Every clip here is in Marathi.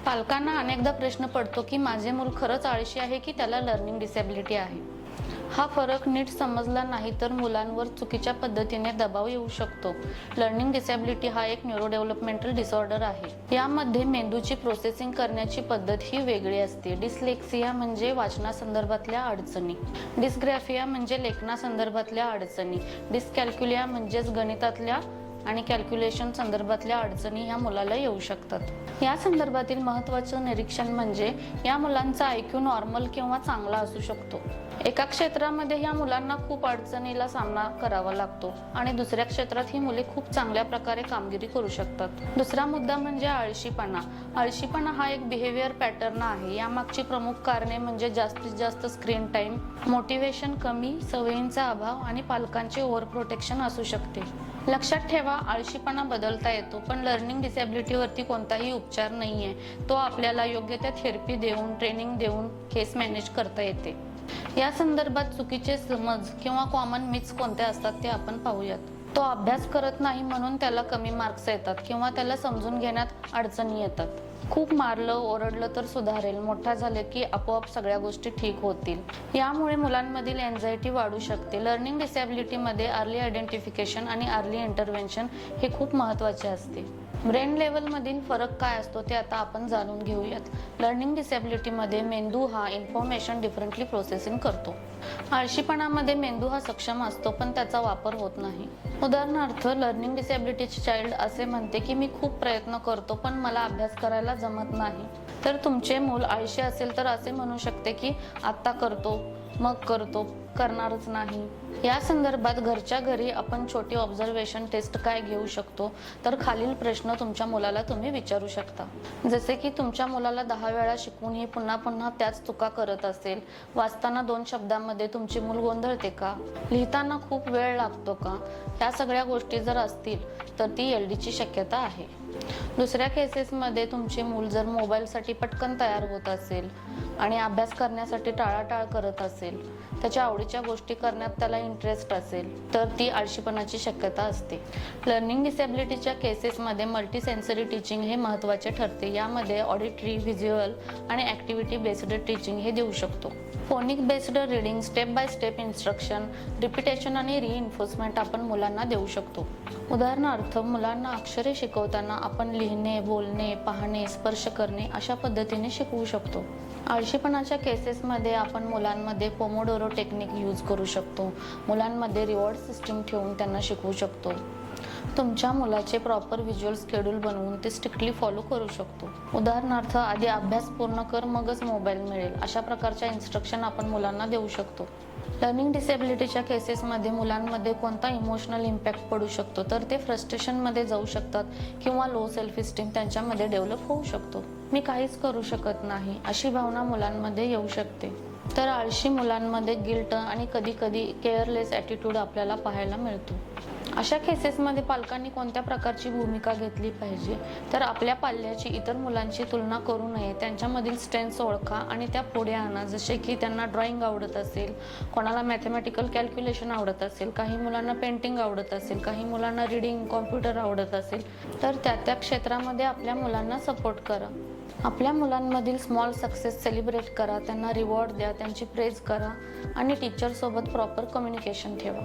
पालकांना अनेकदा प्रश्न पडतो की माझे मूल खरंच आळशी आहे की त्याला लर्निंग डिसॅबिलिटी आहे. हा फरक नीट समजला नाही तर मुलांवर चुकीच्या पद्धतीने दबाव येऊ शकतो. लर्निंग डिसॅबिलिटी हा एक न्यूरो डेव्हलपमेंटल डिसऑर्डर आहे. यामध्ये मेंदूची प्रोसेसिंग करण्याची पद्धत ही वेगळी असते. डिस्लेक्सिया म्हणजे वाचनासंदर्भातल्या अडचणी, डिस्ग्राफिया म्हणजे लेखनासंदर्भातल्या अडचणी, डिस्कॅल्क्युलिया म्हणजेच गणितातल्या आणि कॅल्क्युलेशन संदर्भातल्या अडचणी ह्या मुलाला येऊ शकतात. या संदर्भातील महत्त्वाचं निरीक्षण म्हणजे या मुलांचा IQ नॉर्मल किंवा चांगला असू शकतो. एका क्षेत्रामध्ये ह्या मुलांना खूप अडचणीला सामना करावा लागतो आणि दुसऱ्या क्षेत्रात ही मुले खूप चांगल्या प्रकारे कामगिरी करू शकतात. दुसरा मुद्दा म्हणजे आळशीपणा. आळशीपणा हा एक बिहेवियर पॅटर्न आहे. यामागची प्रमुख कारणे म्हणजे जास्तीत जास्त स्क्रीन टाइम, मोटिवेशन कमी, सवयींचा अभाव आणि पालकांचे ओव्हर प्रोटेक्शन असू शकते. लक्षात ठेवा, आळशीपणा बदलता येतो, पण लर्निंग डिसॅबिलिटीवरती कोणताही उपचार नाहीये. तो आपल्याला योग्य त्या थेरपी देऊन, ट्रेनिंग देऊन केस मॅनेज करता येते. या संदर्भात चुकीचे समज किंवा कॉमन मिथ्स कोणते असतात ते आपण पाहूयात. तो अभ्यास करत नाही म्हणून त्याला कमी मार्क्स येतात किंवा त्याला समजून घेण्यात अडचणी येतात. खूप मारलं ओरडलं तर सुधारेल, मोठा झाले की आपोआप सगळ्या गोष्टी ठीक होतील. यामुळे मुलांमधील एन्झायटी वाढू शकते. लर्निंग डिसॅबिलिटीमध्ये अर्ली आयडेंटिफिकेशन आणि अर्ली इंटरव्हेन्शन हे खूप महत्त्वाचे असते. ब्रेन लेवलमधील फरक काय असतो ते आता आपण जाणून घेऊयात. लर्निंग डिसॅबिलिटीमध्ये मेंदू हा इन्फॉर्मेशन डिफरंटली प्रोसेसिंग करतो. आळशीपणामध्ये मेंदू हा सक्षम असतो पण त्याचा वापर होत नाही. उदाहरणार्थ, लर्निंग डिसॅबिलिटीचे चाइल्ड असे म्हणते की मी खूप प्रयत्न करतो पण मला अभ्यास करायला जमत नाही. तर तुमचे मूल आळशी असेल तर असे म्हणू शकते की आत्ता करतो, मग करतो, करणारच नाही. या संदर्भात घरच्या घरी आपण छोटी ऑब्झर्वेशन टेस्ट काय घेऊ शकतो तर खालील प्रश्न तुमच्या मुलाला तुम्ही विचारू शकता. जसे की तुमच्या मुलाला 10 वेळा शिकवूनही पुन्हा पुन्हा त्याच चुका करत असेल, वाचताना 2 शब्दांमध्ये तुमचे मूल गोंधळते का, लिहिताना खूप वेळ लागतो का, ह्या सगळ्या गोष्टी जर असतील तर ती LDची शक्यता आहे. दुसऱ्या केसेसमध्ये तुमचे मूल जर मोबाईलसाठी पटकन तयार होत असेल आणि अभ्यास करण्यासाठी टाळाटाळ करत असेल, त्याच्या आवडीच्या गोष्टी करण्यात त्याला इंटरेस्ट असेल तर ती आळशीपणाची शक्यता असते. लर्निंग डिसॅबिलिटीच्या केसेसमध्ये मल्टीसेन्सरी टीचिंग हे महत्त्वाचे ठरते. यामध्ये ऑडिटरी, व्हिज्युअल आणि ॲक्टिव्हिटी बेस्ड टीचिंग हे देऊ शकतो. Phonic based reading, step by step instruction, repetition आणि रिइन्फोर्समेंट आपण मुलांना देऊ शकतो. उदाहरणार्थ, मुलांना अक्षरे शिकवताना आपण लिहिणे, बोलणे, पाहणे, स्पर्श करणे अशा पद्धतीने शिकवू शकतो. आळशीपणाच्या केसेसमध्ये आपण मुलांमध्ये पोमोडोरो टेक्निक यूज करू शकतो. मुलांमध्ये रिवॉर्ड सिस्टीम ठेवून त्यांना शिकवू शकतो. तुमच्या मुलाचे प्रॉपर व्हिज्युअल शेड्यूल बनवून ते स्ट्रिक्टली फॉलो करू शकतो. उदाहरणार्थ, आधी अभ्यास पूर्ण कर मगच मोबाईल मिळेल, अशा प्रकारच्या इन्स्ट्रक्शन आपण मुलांना देऊ शकतो. लर्निंग डिसॅबिलिटीच्या केसेसमध्ये मुलांमध्ये कोणता इमोशनल इम्पॅक्ट पडू शकतो तर ते फ्रस्ट्रेशनमध्ये जाऊ शकतात किंवा लो सेल्फ इस्टीम त्यांच्यामध्ये डेव्हलप होऊ शकतो. मी काहीच करू शकत नाही अशी भावना मुलांमध्ये येऊ शकते. तर आळशी मुलांमध्ये गिल्ट आणि कधीकधी केअरलेस ॲटिट्यूड आपल्याला पाहायला मिळतो. अशा केसेसमध्ये पालकांनी कोणत्या प्रकारची भूमिका घेतली पाहिजे तर आपल्या पाल्याची इतर मुलांची तुलना करू नये. त्यांच्यामधील स्ट्रेंथ्स ओळखा आणि त्या पुढे आणा. जसे की त्यांना ड्रॉइंग आवडत असेल, कोणाला मॅथमॅटिकल कॅल्क्युलेशन आवडत असेल, काही मुलांना पेंटिंग आवडत असेल, काही मुलांना रीडिंग, कॉम्प्युटर आवडत असेल तर त्या क्षेत्रामध्ये आपल्या मुलांना सपोर्ट करा. आपल्या मुलांमधील स्मॉल सक्सेस सेलिब्रेट करा, त्यांना रिवॉर्ड द्या, त्यांची प्रेज करा आणि टीचरसोबत प्रॉपर कम्युनिकेशन ठेवा.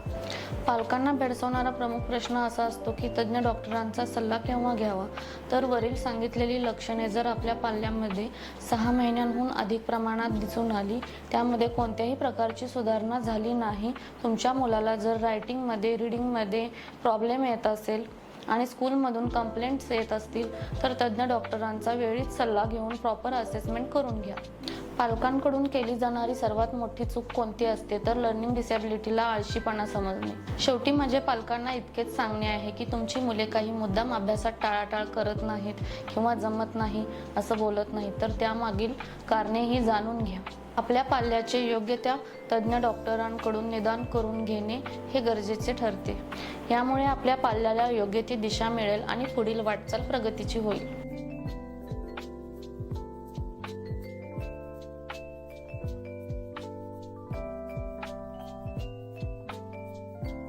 पालकांना भेडसावणारा प्रमुख प्रश्न असा असतो की तज्ज्ञ डॉक्टरांचा सल्ला केव्हा घ्यावा. तर वरील सांगितलेली लक्षणे जर आपल्या पाल्यामध्ये 6 महिन्यांहून अधिक प्रमाणात दिसून आली, त्यामध्ये कोणत्याही प्रकारची सुधारणा झाली नाही, तुमच्या मुलाला जर रायटिंगमध्ये, रीडिंगमध्ये प्रॉब्लेम येत असेल आणि स्कूलमधून कंप्लेंट्स येत असतील तर तज्ज्ञ डॉक्टरांचा वेळीच सल्ला घेऊन प्रॉपर असेसमेंट करून घ्या. पालकांकडून केली जाणारी सर्वात मोठी चूक कोणती असते तर लर्निंग डिसॅबिलिटीला आळशीपणा समजणे. शेवटी माझ्या पालकांना इतकेच सांगणे आहे की तुमची मुले काही मुद्दाम अभ्यासात टाळाटाळ करत नाहीत किंवा जमत नाही असं बोलत नाहीत, तर त्यामागील कारणेही जाणून घ्या. आपल्या पाल्याचे योग्य त्या तज्ज्ञ डॉक्टरांकडून निदान करून घेणे हे गरजेचे ठरते. यामुळे आपल्या पाल्याला योग्य ती दिशा मिळेल आणि पुढील वाटचाल प्रगतीची होईल.